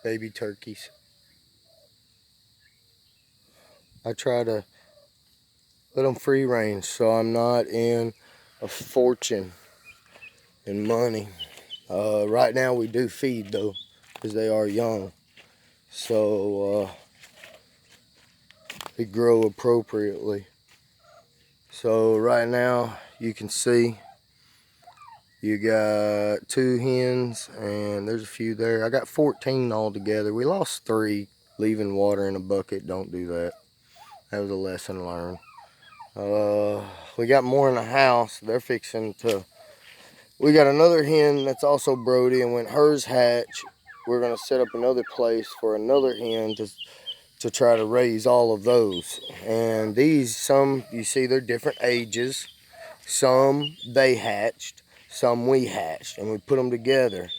baby turkeys. I try to let them free range so I'm not in a fortune in money. Right now we do feed though, because they are young. So they grow appropriately. So right now you can see you got 2 hens and there's a few there. I got 14 altogether. We lost 3 leaving water in a bucket. Don't do that. That was a lesson learned. We got more in the house. They're fixing to. We got another hen that's also Brody, and when hers hatch, we're gonna set up another place for another hen to try to raise all of those. And these, some you see, they're different ages. Some they hatched, some we hatched, and we put them together.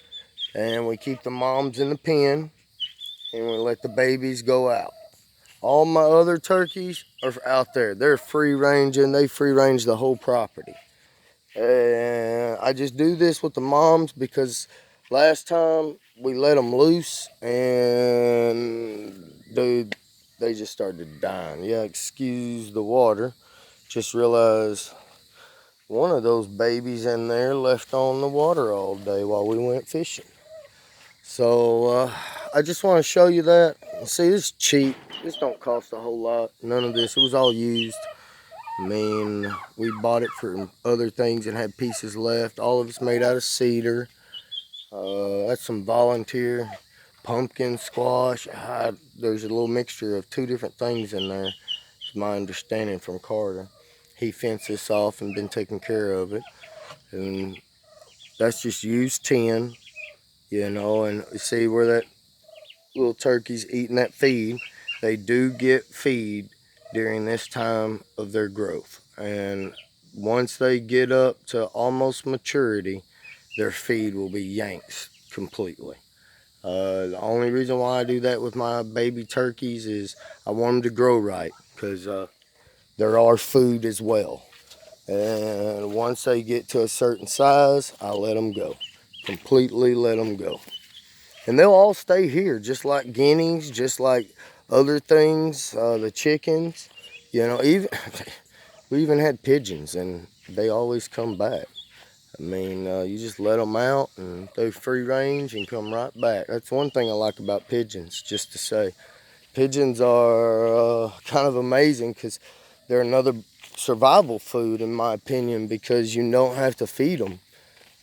And we keep the moms in the pen, and we let the babies go out. All my other turkeys are out there. They're free ranging. They free range the whole property. And I just do this with the moms because last time we let them loose and dude, they just started dying. Yeah, excuse the water. Just realized one of those babies in there left on the water all day while we went fishing. So I just want to show you that. See, this is cheap. This don't cost a whole lot. None of this. It was all used. I mean, we bought it for other things and had pieces left. All of it's made out of cedar. That's some volunteer pumpkin, squash. There's a little mixture of 2 different things in there. It's my understanding from Carter. He fenced this off and been taking care of it. And that's just used tin, you know, and see where that little turkey's eating that feed. They do get feed during this time of their growth, and once they get up to almost maturity, their feed will be yanked completely. The only reason why I do that with my baby turkeys is I want them to grow right, because they're our food as well. And once they get to a certain size, I let them go. Completely let them go. And they'll all stay here, just like guineas, just like other things, the chickens. You know, even we even had pigeons, and they always come back. I mean, you just let them out, and they free range and come right back. That's one thing I like about pigeons, just to say. Pigeons are kind of amazing because they're another survival food, in my opinion, because you don't have to feed them.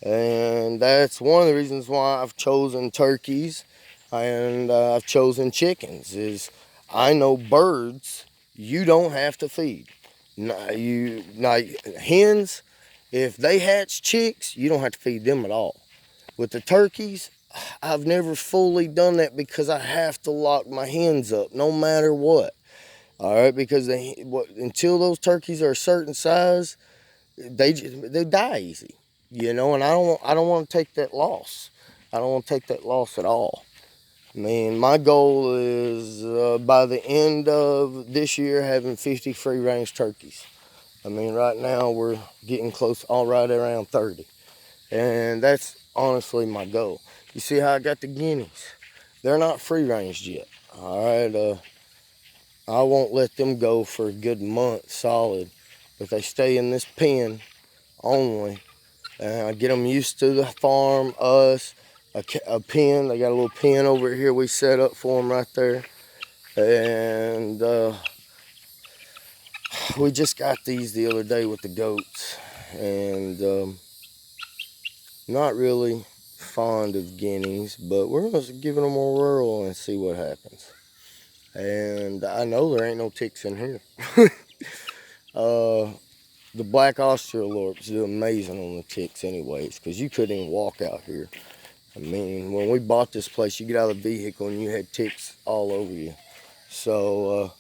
And that's one of the reasons why I've chosen turkeys and I've chosen chickens. Is I know birds you don't have to feed. Now hens, if they hatch chicks, you don't have to feed them at all. With the turkeys, I've never fully done that because I have to lock my hens up no matter what. All right, because until those turkeys are a certain size, they die easy. You know, and I don't want to take that loss. I don't want to take that loss at all. I mean, my goal is by the end of this year having 50 free range turkeys. I mean, right now we're getting close, all right around 30. And that's honestly my goal. You see how I got the guineas? They're not free ranged yet. All right, I won't let them go for a good month solid. If they stay in this pen only, and I get them used to the farm, us, a pen. They got a little pen over here we set up for them right there. And we just got these the other day with the goats. And not really fond of guineas, but we're going to give them a whirl and see what happens. And I know there ain't no ticks in here. The black Australorps do amazing on the ticks anyways, because you couldn't even walk out here. I mean, when we bought this place, you get out of the vehicle and you had ticks all over you. So,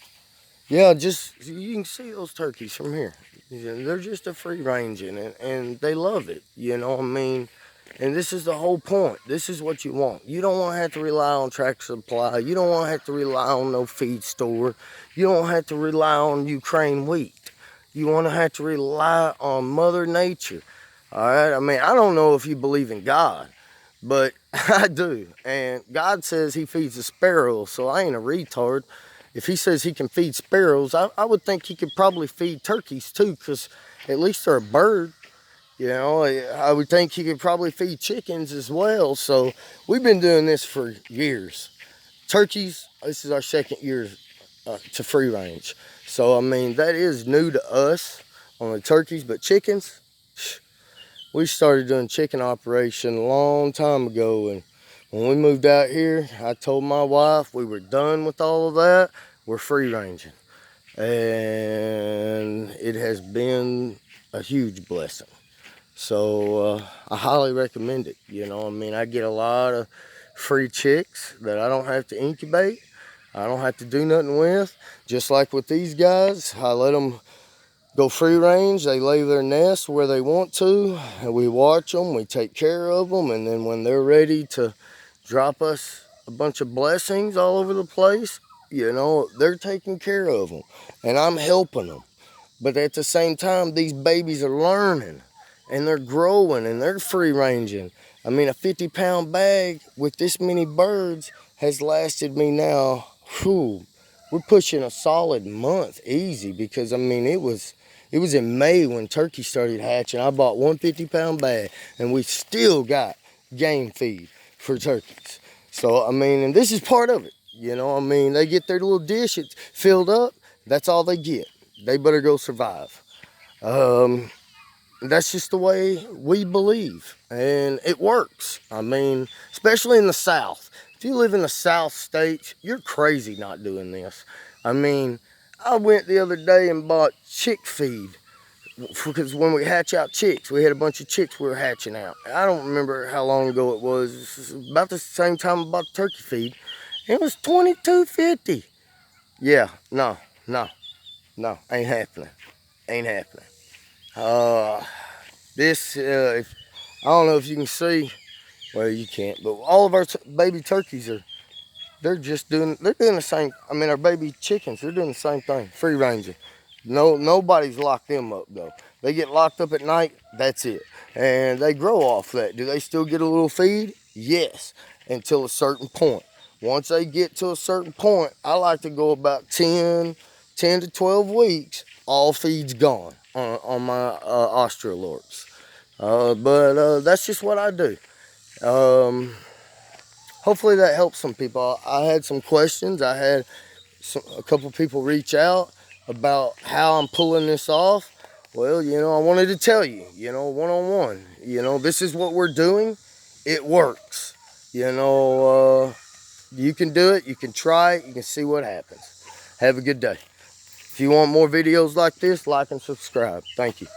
yeah, just, you can see those turkeys from here. They're just a free ranging, and they love it, you know what I mean? And this is the whole point. This is what you want. You don't want to have to rely on Tractor Supply. You don't want to have to rely on no feed store. You don't have to rely on Ukraine wheat. You want to have to rely on Mother Nature. All right? I mean, I don't know if you believe in God, But I do. And God says he feeds the sparrows, so I ain't a retard. If he says he can feed sparrows, I would think he could probably feed turkeys too, because at least they're a bird. You know, I would think he could probably feed chickens as well. So we've been doing this for years. Turkeys, this is our second year to free range. So, I mean, that is new to us on the turkeys, but chickens, we started doing chicken operation a long time ago. And when we moved out here, I told my wife we were done with all of that. We're free ranging. And it has been a huge blessing. So I highly recommend it. You know, I mean, I get a lot of free chicks that I don't have to incubate. I don't have to do nothing with. Just like with these guys, I let them go free range. They lay their nests where they want to. And we watch them, we take care of them, and then when they're ready to drop us a bunch of blessings all over the place, you know, they're taking care of them. And I'm helping them. But at the same time, these babies are learning. And they're growing and they're free ranging. I mean, a 50-pound bag with this many birds has lasted me now, we're pushing a solid month easy, because I mean, it was in May when turkeys started hatching. I bought one 50-pound bag and we still got game feed for turkeys. So, I mean, and this is part of it. You know, I mean, they get their little dish, it's filled up, that's all they get. They better go survive. That's just the way we believe, and it works. I mean, especially in the South. If you live in the South states, you're crazy not doing this. I mean, I went the other day and bought chick feed, because when we hatch out chicks, we had a bunch of chicks we were hatching out. I don't remember how long ago it was. About the same time I bought the turkey feed. It was $22.50. Yeah, no, ain't happening. Ain't happening. This, I don't know if you can see, well, you can't, but all of our baby turkeys they're doing the same. I mean, our baby chickens, they're doing the same thing, free ranging. Nobody's locked them up though. They get locked up at night, that's it. And they grow off that. Do they still get a little feed? Yes, until a certain point. Once they get to a certain point, I like to go about 10 to 12 weeks, all feed's gone on my Australorps. But that's just what I do. Hopefully that helps some people. I had some questions. I had a couple people reach out about how I'm pulling this off. Well, you know, I wanted to tell you, you know, one-on-one. You know, this is what we're doing. It works. You know, you can do it. You can try it. You can see what happens. Have a good day. If you want more videos like this, like and subscribe. Thank you.